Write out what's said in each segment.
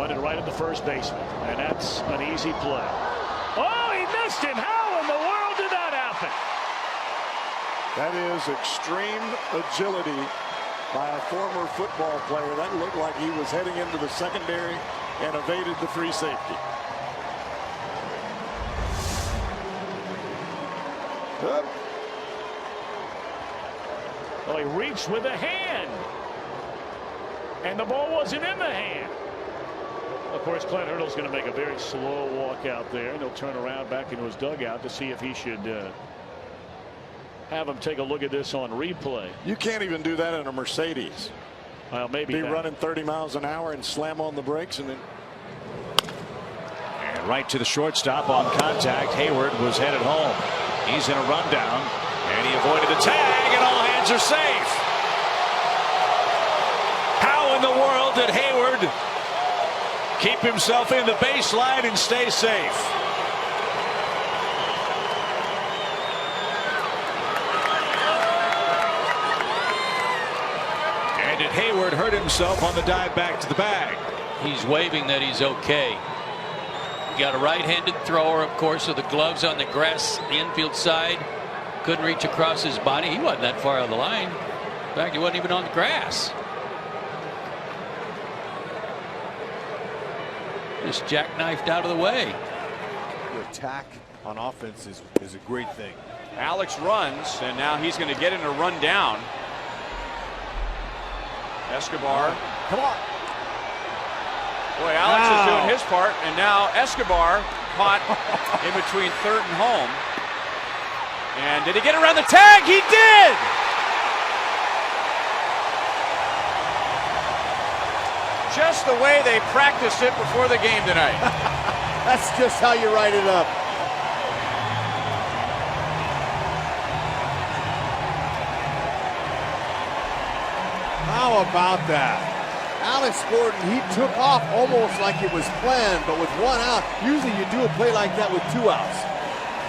pointed right at the first baseman, and that's an easy play. Oh, he missed him. How in the world did that happen? That is extreme agility by a former football player. That looked like he was heading into the secondary and evaded the free safety. Up. Well, he reached with a hand, and the ball wasn't in the hand. Of course, Clint Hurdle's going to make a very slow walk out there, and he'll turn around back into his dugout to see if he should have him take a look at this on replay. You can't even do that in a Mercedes. Well, maybe be running 30 miles an hour and slam on the brakes and then. And right to the shortstop on contact. Hayward was headed home. He's in a rundown, and he avoided the tag, and all hands are safe. How in the world did Hayward keep himself in the baseline and stay safe? And did Hayward hurt himself on the dive back to the bag? He's waving that he's okay. You got a right-handed thrower, of course, with the gloves on the grass, the infield side. Couldn't reach across his body. He wasn't that far on the line. In fact, he wasn't even on the grass. Just jackknifed out of the way. The attack on offense is a great thing. Alex runs, and now he's going to get in a run down. Escobar. Come on. Boy, Alex is doing his part, and now Escobar caught in between third and home. And did he get around the tag? He did! Just the way they practiced it before the game tonight. That's just how you write it up. How about that? Alex Gordon, he took off almost like it was planned, but with one out. Usually you do a play like that with 2 outs.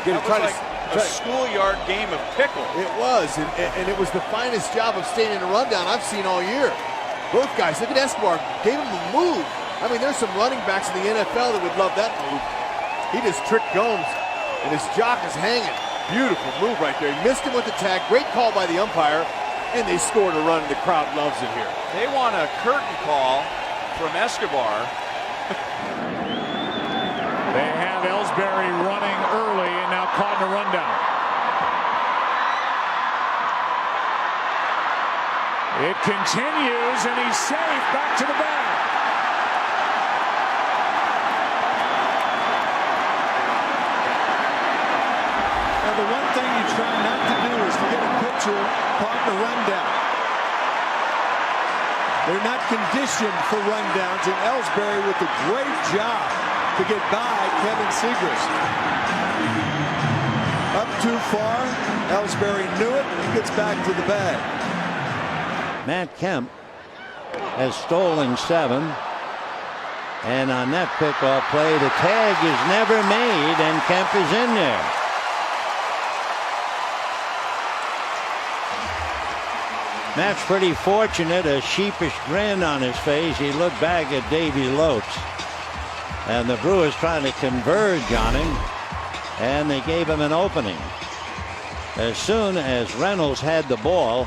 That was like a schoolyard game of pickle. It was, and it was the finest job of staying in a rundown I've seen all year. Both guys, look at Escobar, gave him a move. I mean, there's some running backs in the NFL that would love that move. He just tricked Gomes, and his jock is hanging. Beautiful move right there. He missed him with the tag. Great call by the umpire. And they scored a run, and the crowd loves it here. They want a curtain call from Escobar. They have Ellsbury running early and now caught in a rundown. It continues, and he's safe back to the bag. Now, the one thing you try not to do is to get a pitcher caught in a rundown. They're not conditioned for rundowns, and Ellsbury with a great job to get by Kevin Segrist. Up too far, Ellsbury knew it, he gets back to the bag. Matt Kemp has stolen 7, and on that pickoff play the tag is never made, and Kemp is in there. Matt's pretty fortunate, a sheepish grin on his face. He looked back at Davey Lopes. And the Brewers trying to converge on him. And they gave him an opening. As soon as Reynolds had the ball,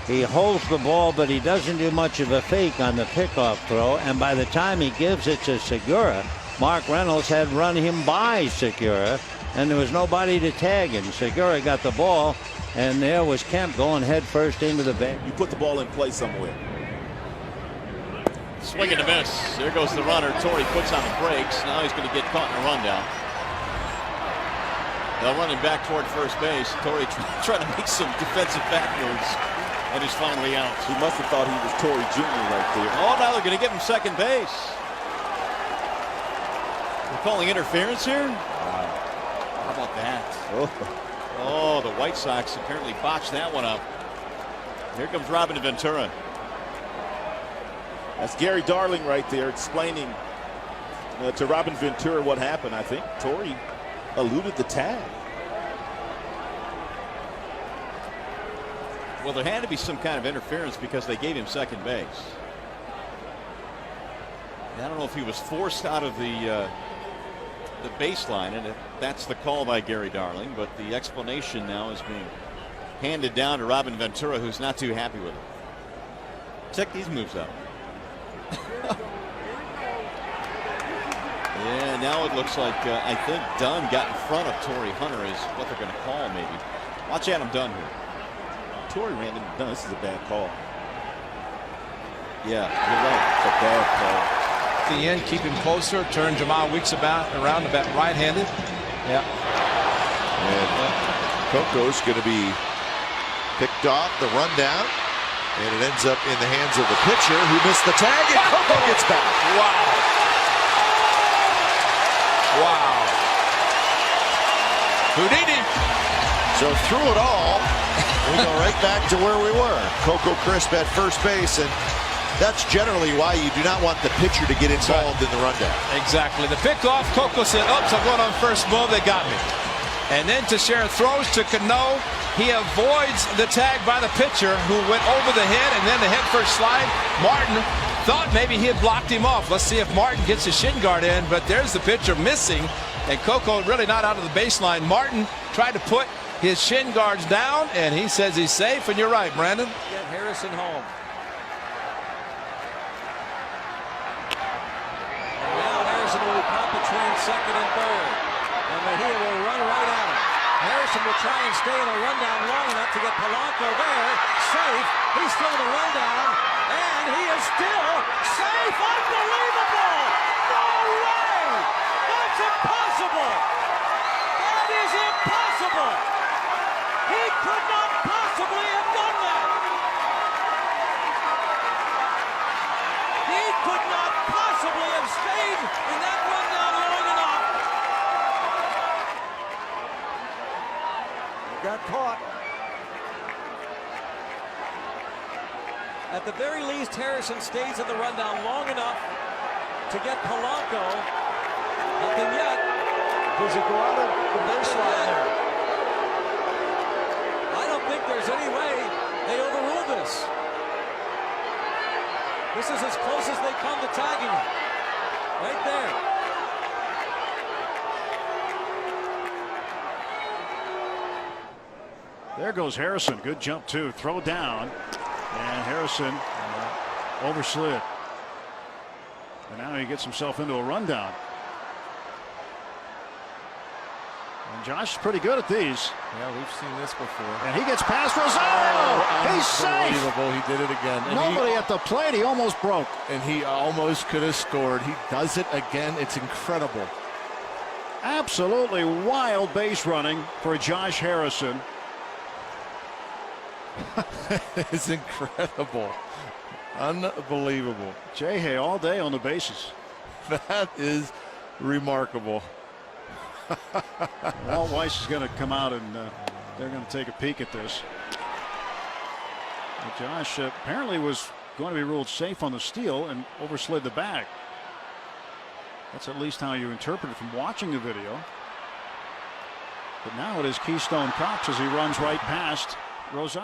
he holds the ball, but he doesn't do much of a fake on the pickoff throw. And by the time he gives it to Segura, Mark Reynolds had run him by Segura, and there was nobody to tag him. Segura got the ball. And there was Kemp going head first into the bag. You put the ball in play somewhere. Swing and a miss. There goes the runner. Torrey puts on the brakes. Now he's going to get caught in a rundown. They'll run him back toward first base. Torrey trying to make some defensive back moves. And he's finally out. He must have thought he was Torrey Jr. right there. Oh, now they're going to give him second base. They're calling interference here? How about that? Oh, the White Sox apparently botched that one up. Here comes Robin Ventura. That's Gary Darling right there explaining to Robin Ventura what happened. I think Torrey eluded the tag. Well, there had to be some kind of interference because they gave him second base. I don't know if he was forced out of the baseline, and that's the call by Gary Darling, but the explanation now is being handed down to Robin Ventura, who's not too happy with it. Check these moves out. Yeah, now it looks like I think Dunn got in front of Torrey Hunter is what they're going to call maybe. Watch Adam Dunn here. Torrey ran into Dunn. This is a bad call. Yeah, you're right. It's a bad call. At the end, keep him closer. Turn Jamal Weeks around the right-handed. Yeah. And Coco's going to be picked off the rundown, and it ends up in the hands of the pitcher who missed the tag, and Coco gets back. Wow. Wow. Houdini. So through it all, we go right back to where we were. Coco Crisp at first base, and that's generally why you do not want the pitcher to get involved in the rundown. Exactly. The pickoff, Coco said, oops, I'm going on first move. They got me. And then Teixeira throws to Cano. He avoids the tag by the pitcher who went over the head, and then the head first slide. Martin thought maybe he had blocked him off. Let's see if Martin gets his shin guard in, but there's the pitcher missing, and Coco really not out of the baseline. Martin tried to put his shin guards down, and he says he's safe, and you're right, Brandon. Get Harrison home. And now Harrison will be caught between second and third, and Mejia will run right at him. Harrison will try and stay in a rundown long enough to get Polanco there. Safe. He's still in the rundown. And he is still safe. Unbelievable. No way. That's impossible. That is impossible. He could not possibly have done that. He could not possibly have stayed in that rundown long enough. Got caught. At the very least, Harrison stays in the rundown long enough to get Polanco. Nothing yet. Does it go out of the baseline there? I don't think there's any way they overrule this. This is as close as they come to tagging him. Right there. There goes Harrison. Good jump, too. Throw down. And Harrison overslid. And now he gets himself into a rundown. And Josh is pretty good at these. Yeah, we've seen this before. And he gets past Rosario. He's safe. Unbelievable. He did it again. And nobody at the plate. He almost broke. And he almost could have scored. He does it again. It's incredible. Absolutely wild base running for Josh Harrison. It's incredible. Unbelievable. Jay all day on the bases. That is remarkable. Walt Weiss is going to come out, and they're going to take a peek at this. But Josh apparently was going to be ruled safe on the steal and overslid the bag. That's at least how you interpret it from watching the video. But now it is Keystone Cox as he runs right past Rosario.